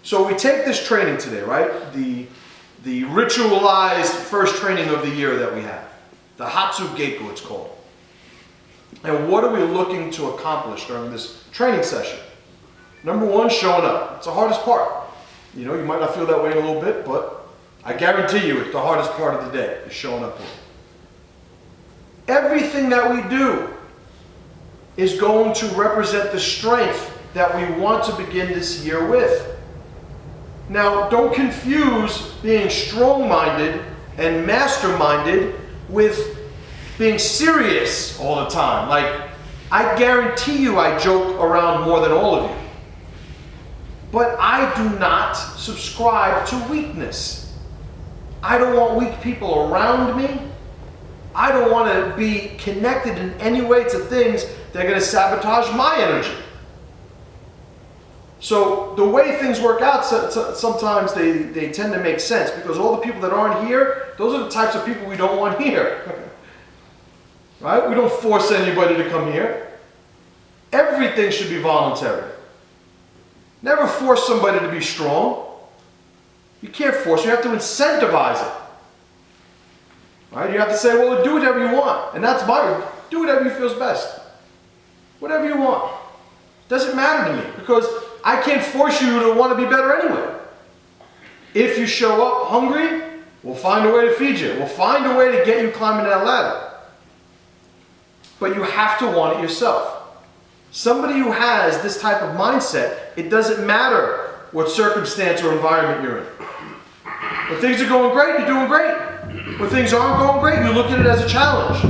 So we take this training today, right? The ritualized first training of the year that we have. The Hatsu Geiko, it's called. And what are we looking to accomplish during this training session? Number one, showing up. It's the hardest part. You know, you might not feel that way in a little bit, but I guarantee you it's the hardest part of the day, is showing up. Everything that we do is going to represent the strength that we want to begin this year with. Now, don't confuse being strong-minded and master-minded with being serious all the time. Like, I guarantee you I joke around more than all of you. But I do not subscribe to weakness. I don't want weak people around me. I don't want to be connected in any way to things that are going to sabotage my energy. So the way things work out, sometimes they tend to make sense, because all the people that aren't here, those are the types of people we don't want here. Right? We don't force anybody to come here. Everything should be voluntary. Never force somebody to be strong. You can't force, you have to incentivize it. Right? You have to say, well, do whatever you want. And that's do whatever you feel is best. Whatever you want. Doesn't matter to me, because I can't force you to want to be better anyway. If you show up hungry, we'll find a way to feed you. We'll find a way to get you climbing that ladder. But you have to want it yourself. Somebody who has this type of mindset, it doesn't matter what circumstance or environment you're in. When things are going great, you're doing great. When things aren't going great, you look at it as a challenge.